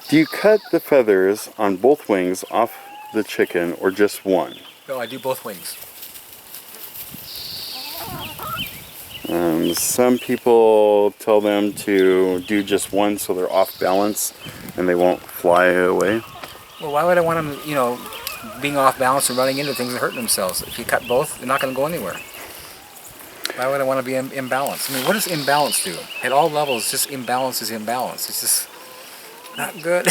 Do you cut the feathers on both wings off the chicken or just one? No, I do both wings. Some people tell them to do just one so they're off balance and they won't fly away. Well, why would I want them, being off balance and running into things and hurting themselves? If you cut both, they're not going to go anywhere. Why would I want to be imbalanced? I mean, what does imbalance do? At all levels, just imbalance is imbalance. It's just not good.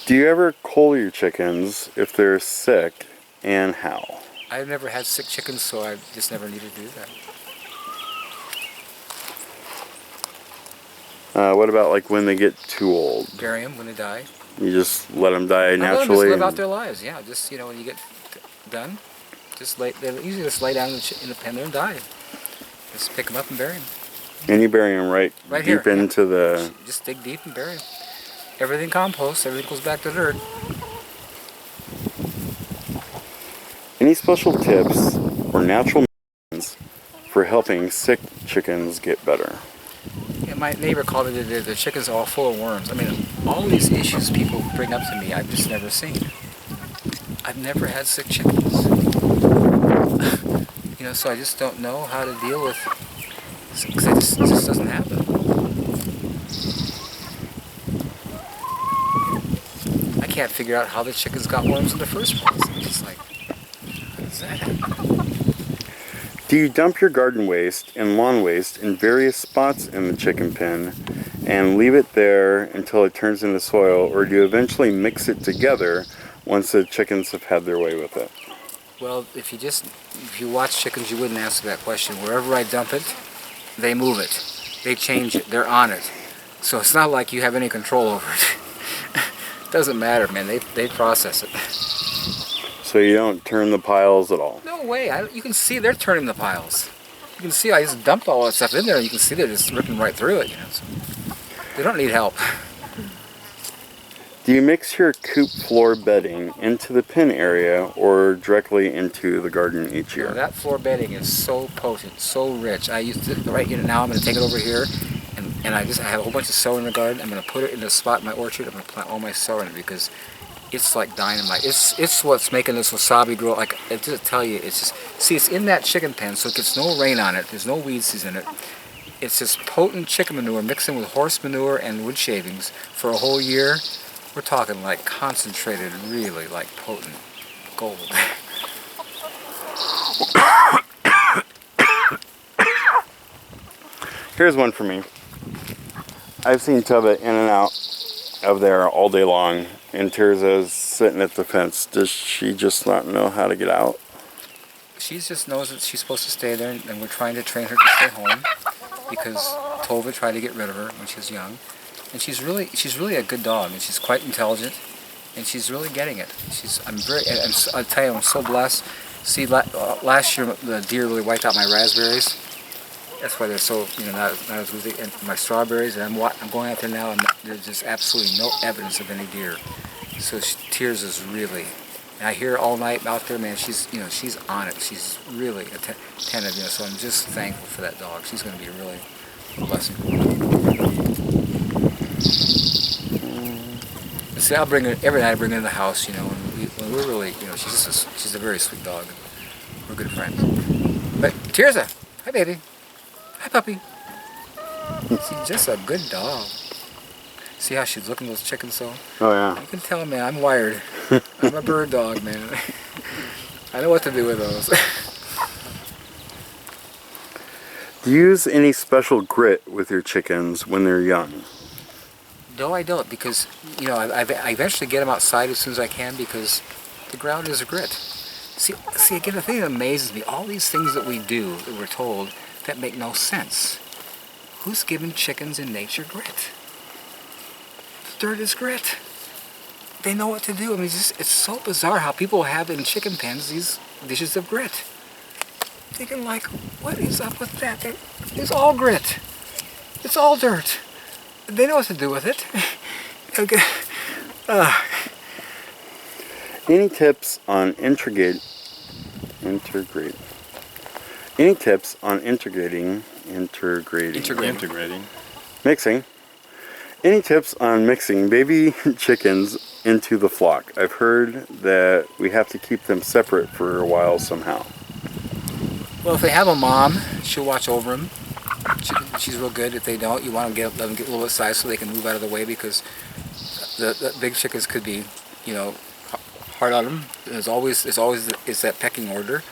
Do you ever cull your chickens if they're sick, and how? I've never had sick chickens, so I just never needed to do that. What about like when they get too old? Bury them when they die. You just let them die naturally? Let them just live out their lives, yeah. Just, when you get done, they usually just lay down in the pen there and die. Just pick them up and bury them. And you bury them right deep here, into the... Just dig deep and bury them. Everything composts, everything goes back to dirt. Any special tips or natural methods for helping sick chickens get better? Yeah, my neighbor called it the chickens are all full of worms. I mean, all these issues people bring up to me, I've just never seen. I've never had sick chickens. So I just don't know how to deal with, because it just doesn't happen. I can't figure out how the chickens got worms in the first place. I'm just like, how does that happen? Do you dump your garden waste and lawn waste in various spots in the chicken pen and leave it there until it turns into soil, or do you eventually mix it together once the chickens have had their way with it? Well, if you watch chickens, you wouldn't answer that question. Wherever I dump it, they move it. They change it. They're on it. So it's not like you have any control over it. It doesn't matter, man. They process it. So you don't turn the piles at all? No way. You can see they're turning the piles. You can see I just dumped all that stuff in there. You can see they're just ripping right through it. So they don't need help. Do you mix your coop floor bedding into the pen area or directly into the garden each year? That floor bedding is so potent, so rich. I used to, now I'm going to take it over here, and I have a whole bunch of celery in the garden. I'm going to put it in the spot in my orchard. I'm going to plant all my celery in it because it's like dynamite. It's what's making this wasabi grow. Like, I just tell you, it's in that chicken pen, so it gets no rain on it. There's no weed seeds in it. It's just potent chicken manure mixed in with horse manure and wood shavings for a whole year. We're talking like concentrated, really like potent gold. Here's one for me. I've seen Tubba in and out of there all day long, and Tirza's sitting at the fence. Does she just not know how to get out? She just knows that she's supposed to stay there, and we're trying to train her to stay home because Tova tried to get rid of her when she was young. And she's really a good dog, and she's quite intelligent, and she's really getting it. I'll tell you, I'm so blessed. See, last year the deer really wiped out my raspberries. That's why they're so, not as good. And my strawberries, and I'm going out there now, and there's just absolutely no evidence of any deer. So Tears is really, and I hear her all night out there, man. She's on it. She's really attentive, So I'm just thankful for that dog. She's going to be really a blessing. See, I'll bring her every night. I bring her in the house, and when we're really, she's a very sweet dog. We're good friends. But Tirza, hi baby, hi puppy. She's just a good dog. See how she's looking at those chickens, so? Oh yeah. You can tell, man. I'm wired. I'm a bird dog, man. I know what to do with those. Do you use any special grit with your chickens when they're young? No, I don't, because I eventually get them outside as soon as I can because the ground is a grit. See, again, the thing that amazes me, all these things that we do, that we're told, that make no sense. Who's given chickens in nature grit? Dirt is grit. They know what to do. I mean, it's so bizarre how people have in chicken pens these dishes of grit. Thinking like, what is up with that? It's all grit. It's all dirt. They know what to do with it. Okay. Any tips on integrating mixing Any tips on mixing baby chickens into the flock? I've heard that we have to keep them separate for a while somehow. Well, if they have a mom, she'll watch over them. She's real good. If they don't, you want to let them get a little bit size so they can move out of the way, because the big chickens could be, you know, hard on them. There's always that pecking order,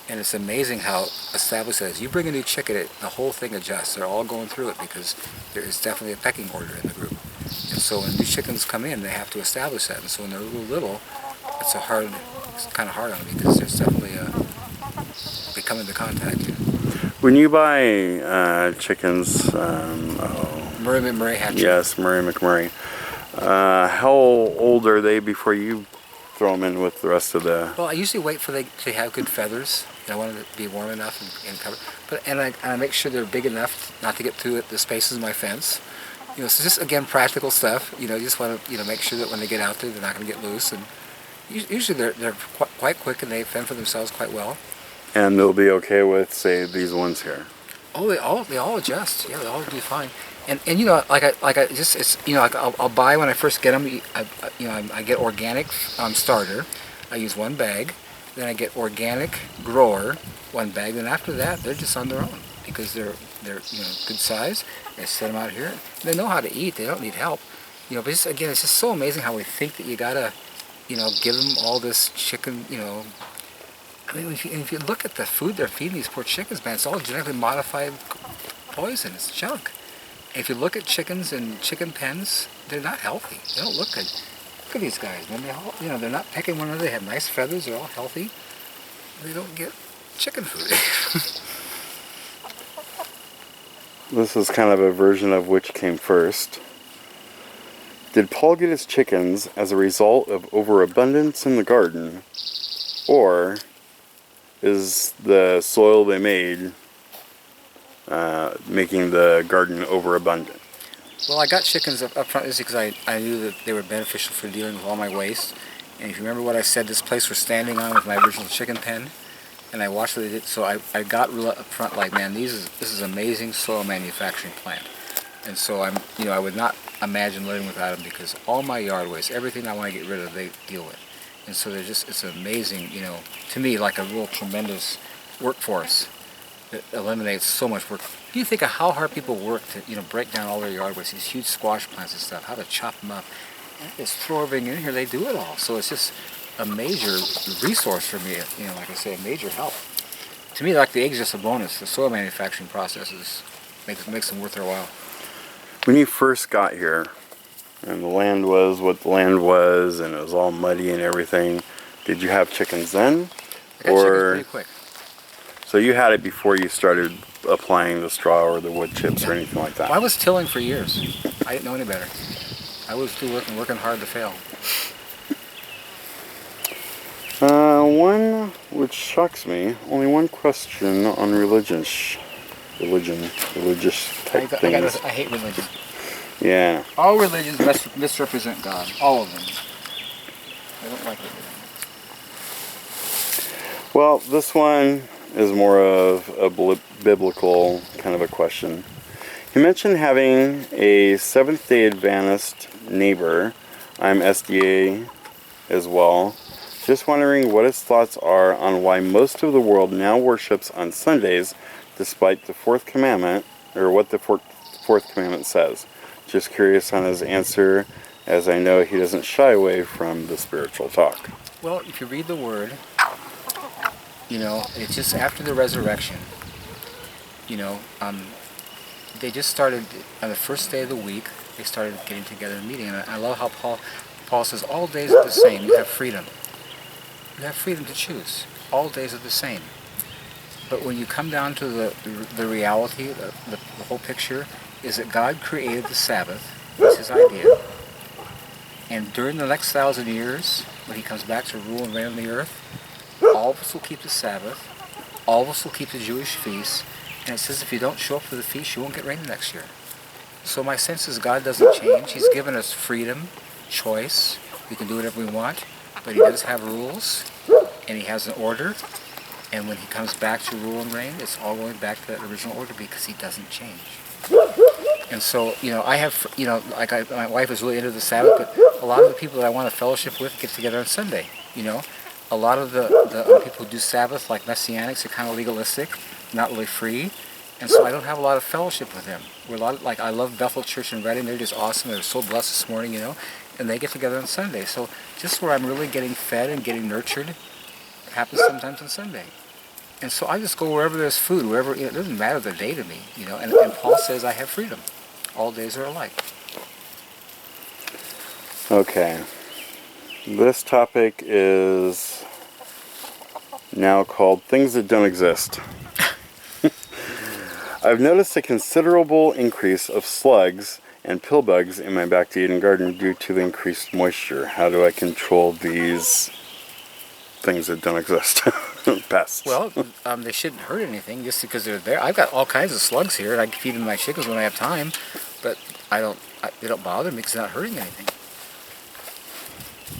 and it's amazing how established it is. You bring a new chicken, the whole thing adjusts. They're all going through it because there is definitely a pecking order in the group. And so when new chickens come in, they have to establish that. And so when they're little, it's kind of hard on them because there's definitely they come into contact. When you buy chickens, Murray McMurray hatchery. yes, Murray McMurray, how old are they before you throw them in with the rest of the... Well, I usually wait for they to have good feathers. I want them to be warm enough and covered. I make sure they're big enough not to get through the spaces of my fence. You know, so just again practical stuff. You know, you just want to make sure that when they get out there, they're not going to get loose. And usually they're quite quick and they fend for themselves quite well. And they'll be okay with, say, these ones here? Oh, they all adjust. Yeah, they all do fine. And you know, I'll buy when I first get them. I get organic starter. I use one bag. Then I get organic grower, one bag. Then after that, they're just on their own because they're good size. I set them out here. They know how to eat. They don't need help. You know, but it's just so amazing how we think that you gotta, give them all this chicken. I mean, if you look at the food they're feeding these poor chickens, man, it's all genetically modified poison. It's junk. If you look at chickens in chicken pens, they're not healthy. They don't look good. Look at these guys, man. They're not pecking one another. They have nice feathers. They're all healthy. They don't get chicken food. This is kind of a version of which came first. Did Paul get his chickens as a result of overabundance in the garden, or is the soil they made making the garden overabundant? Well, I got chickens up front just because I knew that they were beneficial for dealing with all my waste. And if you remember what I said, this place we're standing on was my original chicken pen. And I watched what they did, so I got real up front like, man, this is amazing soil manufacturing plant. And so I would not imagine living without them because all my yard waste, everything I want to get rid of, they deal with. And so it's amazing, to me, like a real tremendous workforce that eliminates so much work. You think of how hard people work to, break down all their yard waste, these huge squash plants and stuff, how to chop them up. And it's throw everything in here, they do it all. So it's just a major resource for me, like I say, a major help. To me, like the egg's just a bonus. The soil manufacturing process makes them worth their while. When you first got here, and the land was what the land was, and it was all muddy and everything, did you have chickens then? I got chickens pretty quick. So you had it before you started applying the straw or the wood chips or anything like that? Well, I was tilling for years. I didn't know any better. I was still working hard to fail. One which shocks me, only one question on religious type things. I hate religion. Yeah. All religions misrepresent God. All of them. I don't like it. Well, this one is more of a biblical kind of a question. You mentioned having a Seventh-day Adventist neighbor. I'm SDA as well. Just wondering what his thoughts are on why most of the world now worships on Sundays despite the fourth commandment, or what the fourth commandment says. Just curious on his answer, as I know he doesn't shy away from the spiritual talk. Well, if you read the Word, it's just after the resurrection, they just started, on the first day of the week, they started getting together and meeting. And I love how Paul says, all days are the same. You have freedom. You have freedom to choose. All days are the same. But when you come down to the reality, the whole picture, is that God created the Sabbath. That's his idea. And during the next 1,000 years, when he comes back to rule and reign on the earth, all of us will keep the Sabbath. All of us will keep the Jewish feasts. And it says if you don't show up for the feast, you won't get rain next year. So my sense is God doesn't change. He's given us freedom, choice. We can do whatever we want. But he does have rules, and he has an order. And when he comes back to rule and reign, it's all going back to that original order because he doesn't change. And so, I have, my wife is really into the Sabbath, but a lot of the people that I want to fellowship with get together on Sunday, A lot of the people who do Sabbath, like Messianics, are kind of legalistic, not really free. And so I don't have a lot of fellowship with them. I love Bethel Church in Reading. They're just awesome. They're so blessed this morning, and they get together on Sunday. So just where I'm really getting fed and getting nurtured happens sometimes on Sunday. And so I just go wherever there's food, wherever, it doesn't matter the day to me, and Paul says I have freedom. All days are alike. Okay. This topic is now called Things That Don't Exist. I've noticed a considerable increase of slugs and pill bugs in my back Eden garden due to the increased moisture. How do I control these things that don't exist? Pests. Well, they shouldn't hurt anything just because they're there. I've got all kinds of slugs here, and I can feed them to my chickens when I have time, but they don't bother me because they're not hurting anything.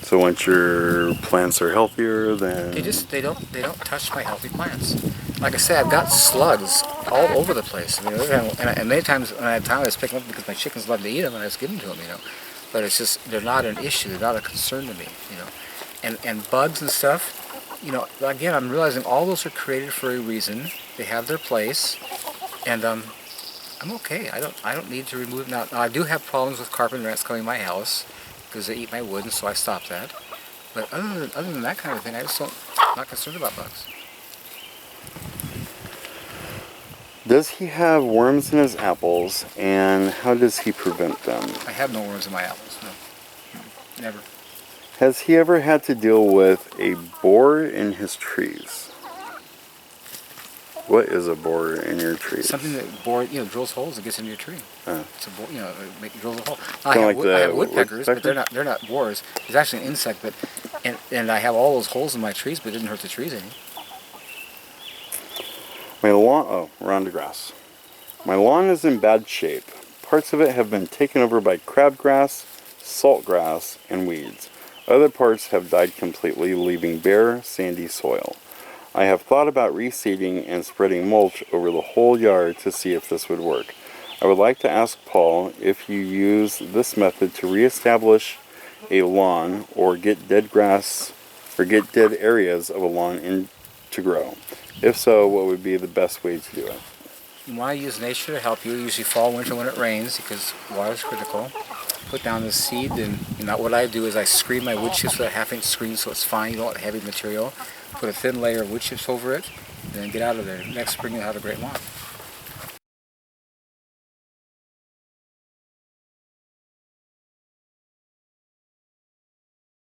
So once your plants are healthier, then they don't touch my healthy plants. Like I said, I've got slugs all over the place. And many times when I have time, I just pick them up because my chickens love to eat them, and I just give them to them, But it's just they're not an issue. They're not a concern to me, And bugs and stuff, Again, I'm realizing all those are created for a reason. They have their place, and I'm okay. I don't need to remove them. Now I do have problems with carpet rats coming to my house because they eat my wood, and so I stop that. But other than that kind of thing, I'm not concerned about bugs. does he have worms in his apples, and how does he prevent them? I have no worms in my apples. No, never. Has he ever had to deal with a borer in his trees? What is a borer in your trees? Something that drills holes and gets into your tree. It's a drills a hole. Kind of like I have the woodpeckers, but woodpecker? they're not borers. It's actually an insect, and I have all those holes in my trees, but it didn't hurt the trees any. My lawn, we're on to grass. My lawn is in bad shape. Parts of it have been taken over by crabgrass, saltgrass, and weeds. Other parts have died completely, leaving bare, sandy soil. I have thought about reseeding and spreading mulch over the whole yard to see if this would work. I would like to ask Paul if you use this method to reestablish a lawn or get dead grass or get dead areas of a lawn in to grow. If so, what would be the best way to do it? You want to use nature to help you, usually fall, winter when it rains, because water is critical. Put down the seed, and what I do is I screen my wood chips with a half-inch screen so it's fine. You don't want heavy material. Put a thin layer of wood chips over it, and then get out of there. Next spring you'll have a great lawn.